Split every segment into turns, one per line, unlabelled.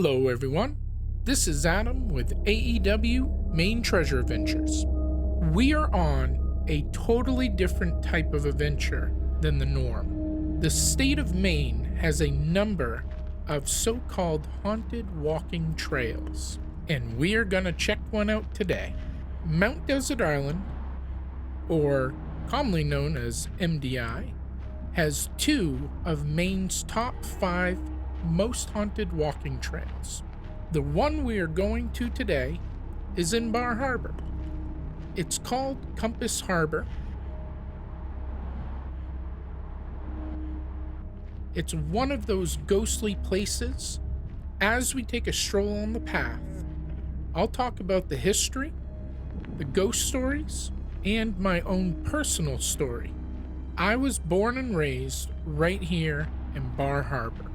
Hello, everyone. This is Adam with AEW Maine Treasure Adventures. We are on a totally different type of adventure than the norm. The state of Maine has a number of so called haunted walking trails, and we are going to check one out today. Mount Desert Island, or commonly known as MDI, has two of Maine's top 5 most haunted walking trails. The one we are going to today is in Bar Harbor. It's called Compass Harbor. It's one of those ghostly places. As we take a stroll on the path, I'll talk about the history, the ghost stories, and my own personal story. I was born and raised right here in Bar Harbor.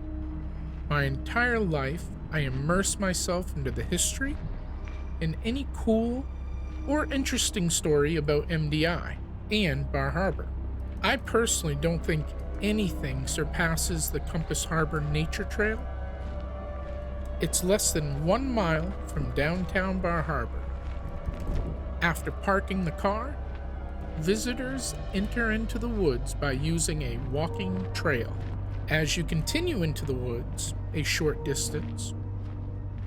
My entire life, I immerse myself into the history and any cool or interesting story about MDI and Bar Harbor. I personally don't think anything surpasses the Compass Harbor Nature Trail. It's less than 1 mile from downtown Bar Harbor. After parking the car, visitors enter into the woods by using a walking trail. As you continue into the woods a short distance,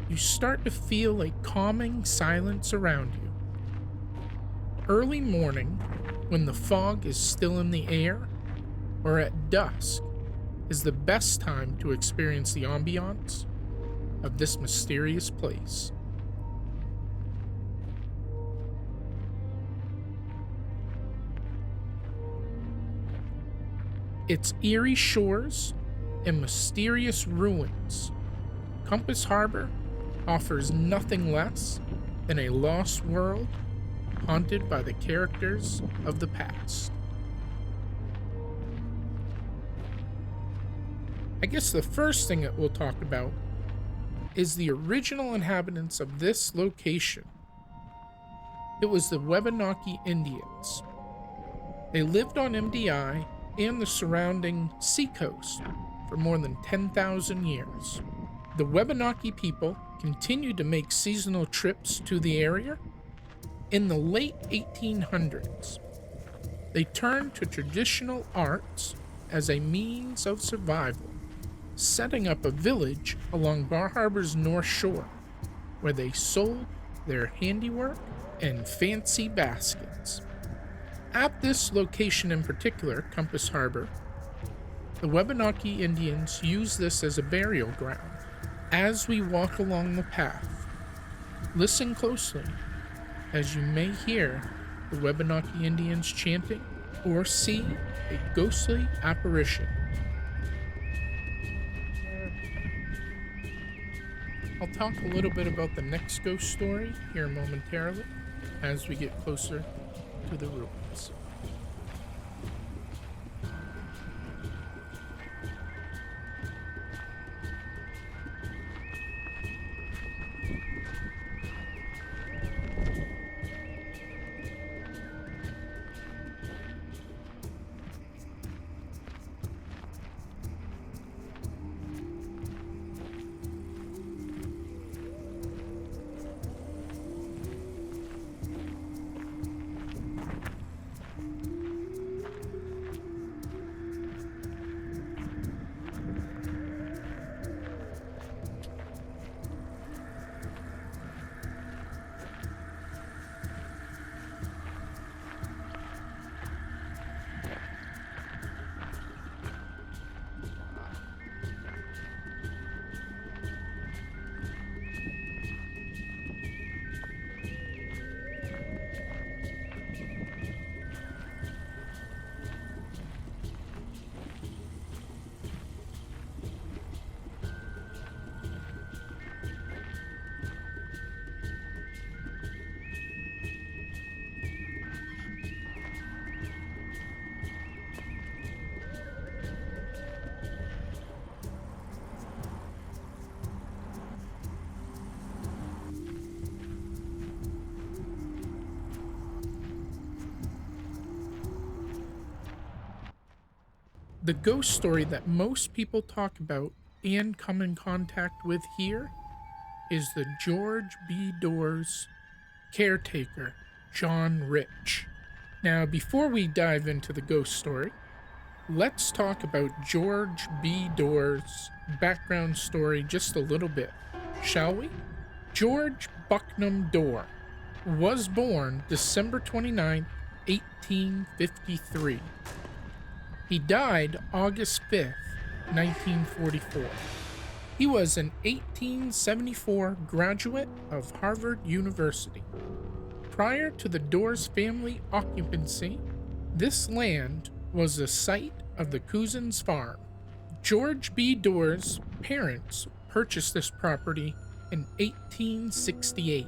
you start to feel a calming silence around you. Early morning, when the fog is still in the air, or at dusk, is the best time to experience the ambiance of this mysterious place. Its eerie shores and mysterious ruins, Compass Harbor offers nothing less than a lost world haunted by the characters of the past. I guess the first thing that we'll talk about is the original inhabitants of this location. It was the Wabanaki Indians. They lived on MDI and the surrounding seacoast for more than 10,000 years. The Wabanaki people continued to make seasonal trips to the area. In the late 1800s, they turned to traditional arts as a means of survival, setting up a village along Bar Harbor's north shore, where they sold their handiwork and fancy baskets. At this location in particular, Compass Harbor, the Wabanaki Indians use this as a burial ground. As we walk along the path, listen closely, as you may hear the Wabanaki Indians chanting or see a ghostly apparition. I'll talk a little bit about the next ghost story here momentarily as we get closer to the ruins. The ghost story that most people talk about and come in contact with here is the George B. Doer's caretaker, John Rich. Now, before we dive into the ghost story, let's talk about George B. Doer's background story just a little bit, shall we? George Bucknam Dorr was born December 29, 1853. He died August 5th, 1944. He was an 1874 graduate of Harvard University. Prior to the Doer's family occupancy, this land was the site of the Cousins Farm. George B. Doer's parents purchased this property in 1868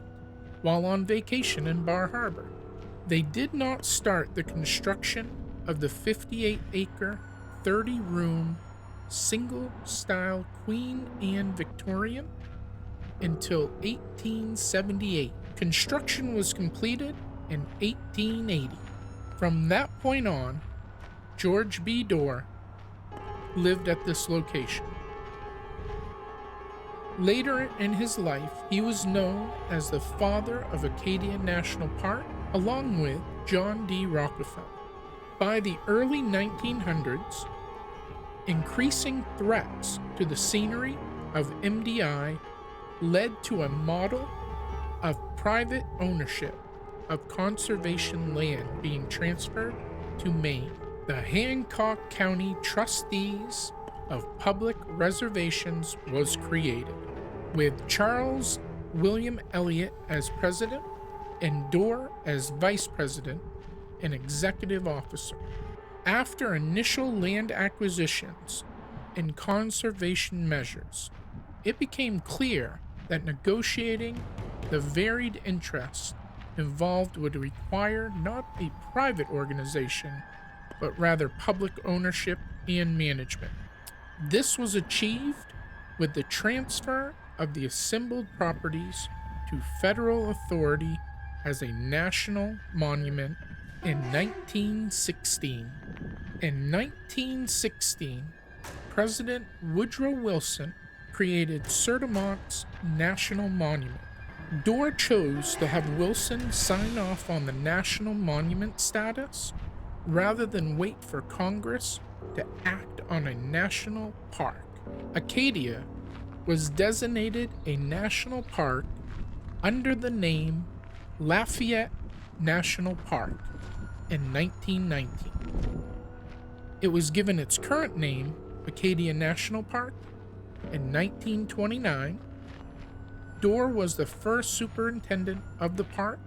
while on vacation in Bar Harbor. They did not start the construction of the 58-acre, 30-room, single-style Queen Anne Victorian until 1878. Construction was completed in 1880. From that point on, George B. Doer lived at this location. Later in his life, he was known as the father of Acadia National Park, along with John D. Rockefeller. By the early 1900s, increasing threats to the scenery of MDI led to a model of private ownership of conservation land being transferred to Maine. The Hancock County Trustees of Public Reservations was created, with Charles William Eliot as president and Dorr as vice president and executive officer. After initial land acquisitions and conservation measures, it became clear that negotiating the varied interests involved would require not a private organization, but rather public ownership and management. This was achieved with the transfer of the assembled properties to federal authority as a national monument in 1916. In 1916, President Woodrow Wilson created Surtemont's National Monument. Dorr chose to have Wilson sign off on the national monument status rather than wait for Congress to act on a national park. Acadia was designated a national park under the name Lafayette National Park in 1919. It was given its current name, Acadia National Park, in 1929. Dorr was the first superintendent of the park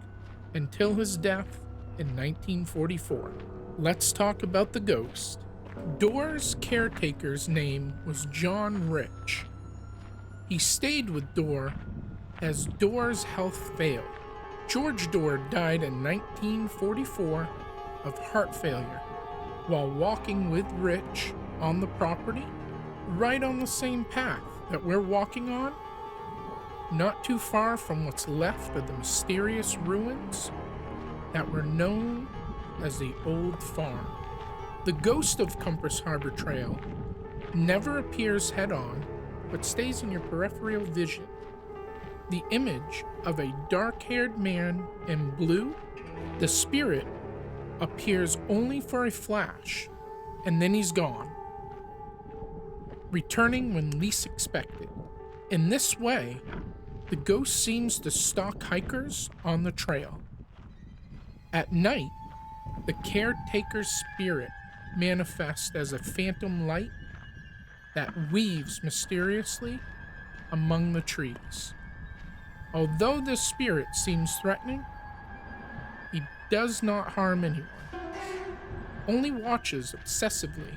until his death in 1944. Let's talk about the ghost. Dorr's caretaker's name was John Rich. He stayed with Dorr as Dorr's health failed. George Dorr died in 1944 of heart failure while walking with Rich on the property, right on the same path that we're walking on, not too far from what's left of the mysterious ruins that were known as the Old Farm. The ghost of Compass Harbor Trail never appears head-on, but stays in your peripheral vision. The image of a dark-haired man in blue, the spirit appears only for a flash, and then he's gone, returning when least expected. In this way, the ghost seems to stalk hikers on the trail. At night, the caretaker's spirit manifests as a phantom light that weaves mysteriously among the trees. Although this spirit seems threatening, he does not harm anyone, only watches obsessively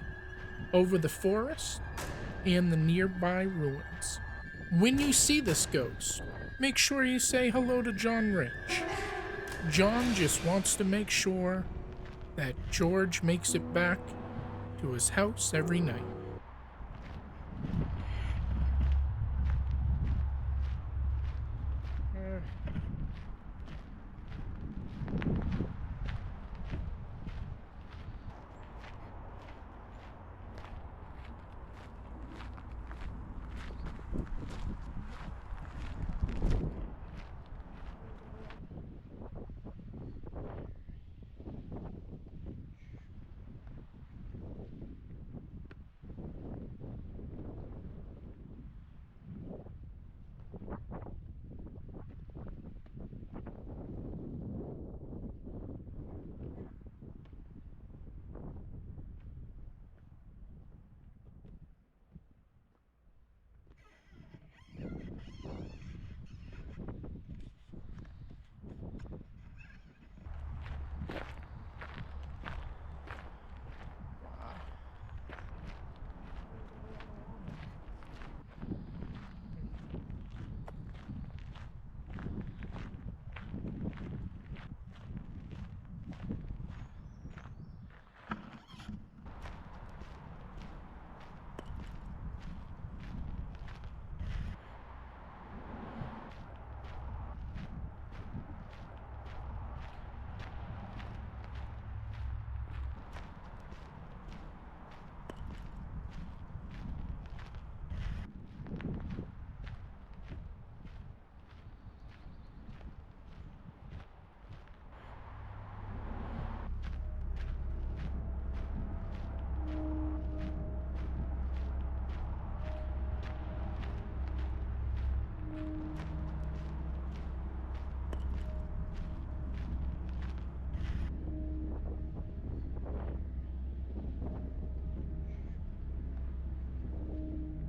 over the forest and the nearby ruins. When you see this ghost, make sure you say hello to John Rich. John just wants to make sure that George makes it back to his house every night.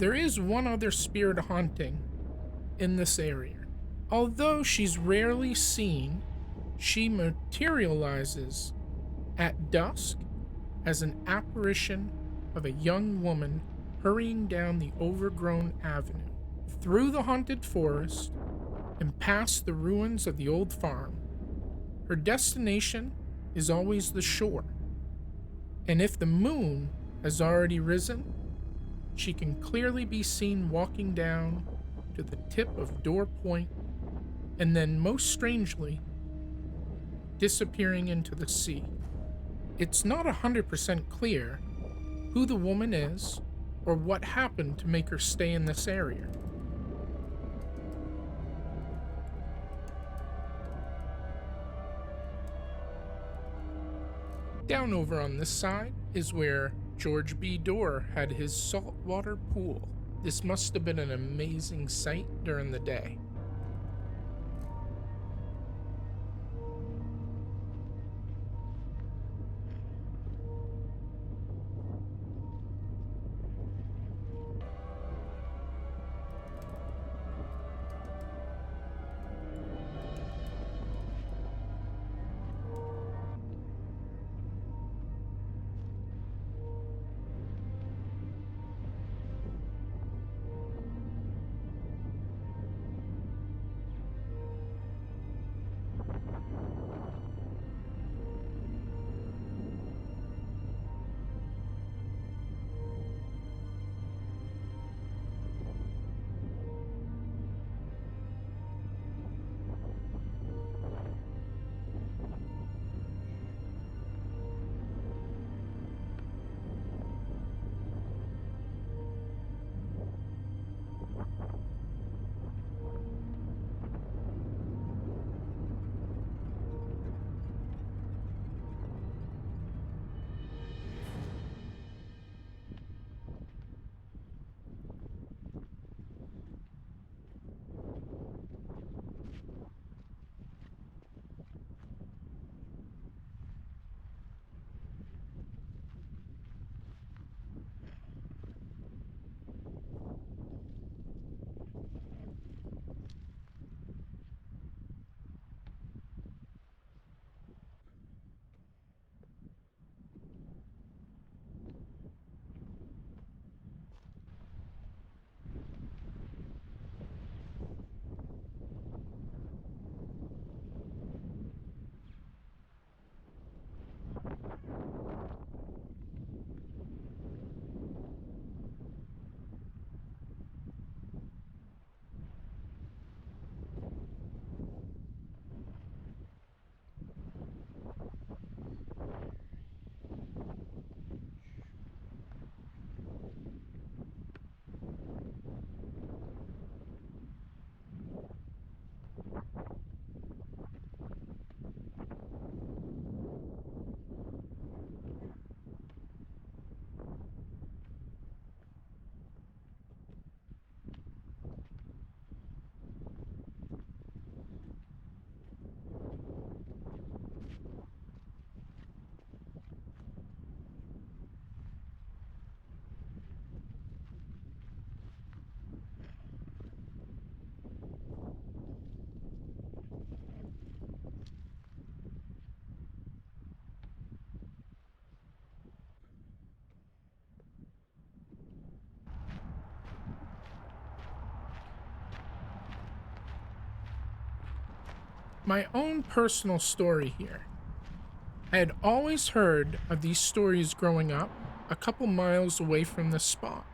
There is one other spirit haunting in this area. Although she's rarely seen, she materializes at dusk as an apparition of a young woman hurrying down the overgrown avenue, through the haunted forest, and past the ruins of the old farm. Her destination is always the shore, and if the moon has already risen, she can clearly be seen walking down to the tip of Door Point and then, most strangely, disappearing into the sea. It's not 100% clear who the woman is or what happened to make her stay in this area. Down over on this side is where George B. Dorr had his saltwater pool. This must have been an amazing sight during the day. My own personal story here. I had always heard of these stories growing up a couple miles away from this spot.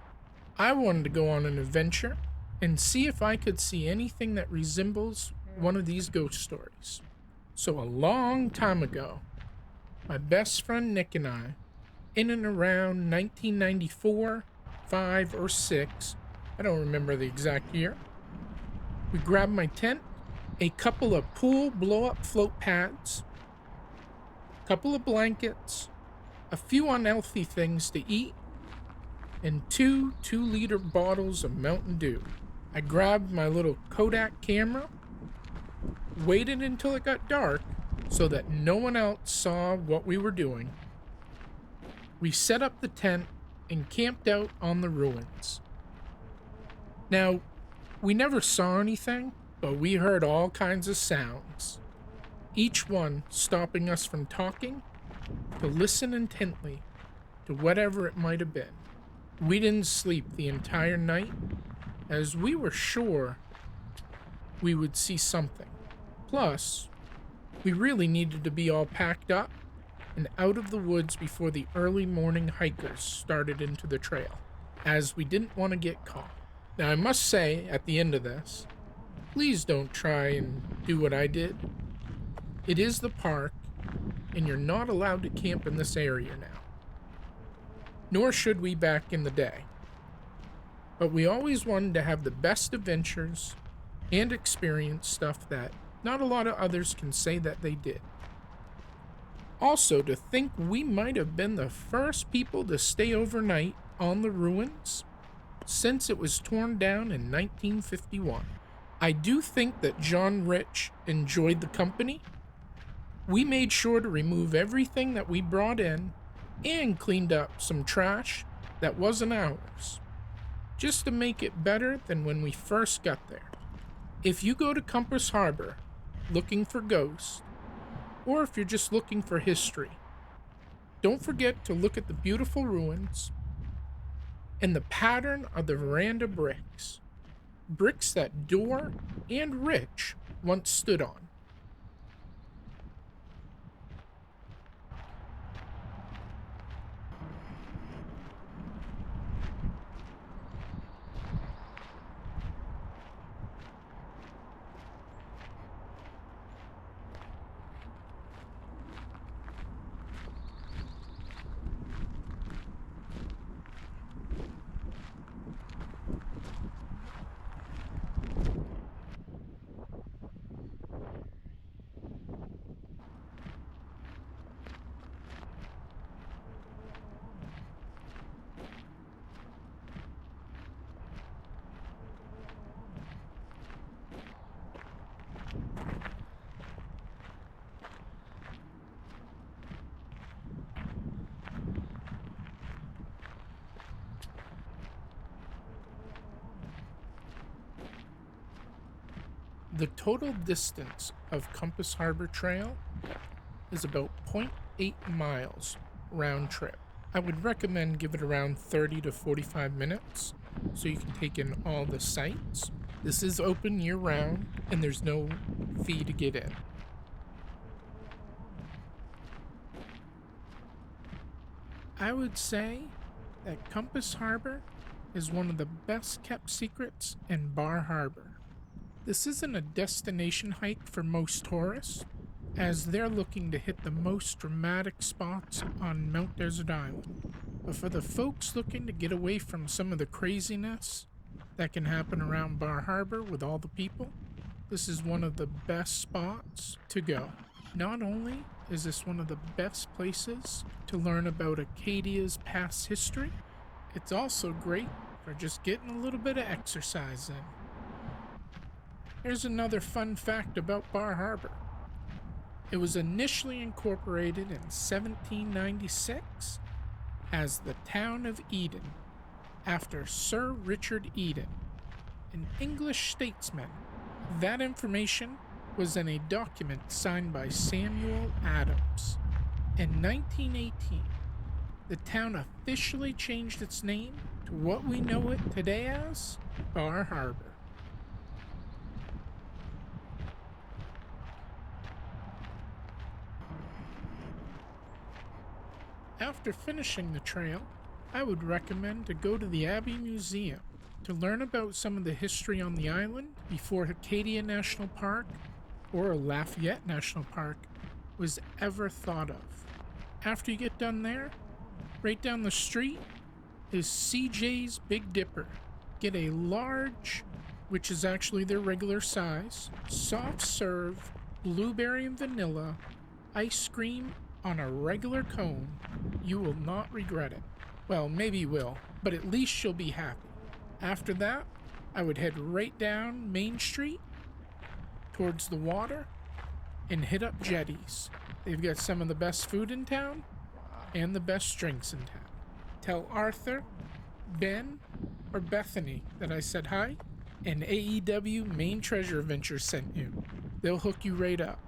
I wanted to go on an adventure and see if I could see anything that resembles one of these ghost stories. So a long time ago, my best friend Nick and I, in and around 1994, 5 or 6, I don't remember the exact year, we grabbed my tent, a couple of pool blow-up float pads, a couple of blankets, a few unhealthy things to eat, and 2 2-liter bottles of Mountain Dew. I grabbed my little Kodak camera, waited until it got dark so that no one else saw what we were doing. We set up the tent and camped out on the ruins. Now, we never saw anything, but we heard all kinds of sounds, each one stopping us from talking to listen intently to whatever it might have been. We didn't sleep the entire night as we were sure we would see something. Plus, we really needed to be all packed up and out of the woods before the early morning hikers started into the trail, as we didn't want to get caught. Now, I must say, at the end of this, please don't try and do what I did. It is the park, and you're not allowed to camp in this area now. Nor should we back in the day. But we always wanted to have the best adventures and experience stuff that not a lot of others can say that they did. Also, to think we might have been the first people to stay overnight on the ruins since it was torn down in 1951. I do think that John Rich enjoyed the company. We made sure to remove everything that we brought in and cleaned up some trash that wasn't ours, just to make it better than when we first got there. If you go to Compass Harbor looking for ghosts, or if you're just looking for history, don't forget to look at the beautiful ruins and the pattern of the veranda bricks. Bricks that Dorr and Rich once stood on. The total distance of Compass Harbor Trail is about 0.8 miles round trip. I would recommend give it around 30 to 45 minutes so you can take in all the sights. This is open year round and there's no fee to get in. I would say that Compass Harbor is one of the best kept secrets in Bar Harbor. This isn't a destination hike for most tourists, as they're looking to hit the most dramatic spots on Mount Desert Island. But for the folks looking to get away from some of the craziness that can happen around Bar Harbor with all the people, this is one of the best spots to go. Not only is this one of the best places to learn about Acadia's past history, it's also great for just getting a little bit of exercise in. Here's another fun fact about Bar Harbor. It was initially incorporated in 1796 as the town of Eden, after Sir Richard Eden, an English statesman. That information was in a document signed by Samuel Adams. In 1918, the town officially changed its name to what we know it today as Bar Harbor. After finishing the trail, I would recommend to go to the Abbey Museum to learn about some of the history on the island before Acadia National Park or Lafayette National Park was ever thought of. After you get done there, right down the street is CJ's Big Dipper. Get a large, which is actually their regular size, soft serve, blueberry and vanilla, ice cream on a regular cone. You will not regret it. Well, maybe you will, but at least you'll be happy. After that, I would head right down Main Street towards the water and hit up Jetty's. They've got some of the best food in town and the best drinks in town. Tell Arthur, Ben, or Bethany that I said hi, and AEW Maine Treasure Adventure sent you. They'll hook you right up.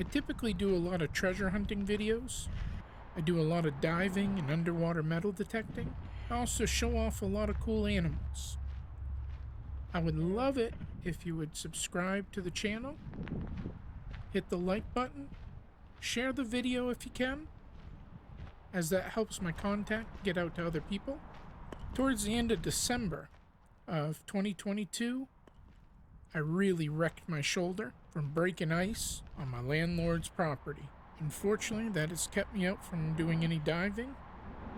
I typically do a lot of treasure hunting videos. I do a lot of diving and underwater metal detecting. I also show off a lot of cool animals. I would love it if you would subscribe to the channel, hit the like button, share the video if you can, as that helps my content get out to other people. Towards the end of December of 2022, I really wrecked my shoulder from breaking ice on my landlord's property. Unfortunately, that has kept me out from doing any diving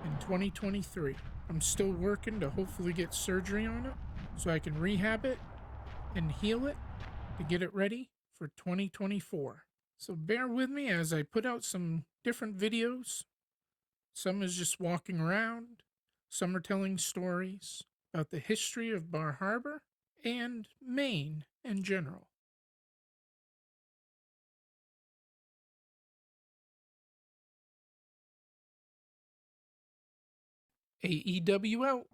in 2023. I'm still working to hopefully get surgery on it so I can rehab it and heal it to get it ready for 2024. So bear with me as I put out some different videos. Some is just walking around, some are telling stories about the history of Bar Harbor and Maine in general. AEW out.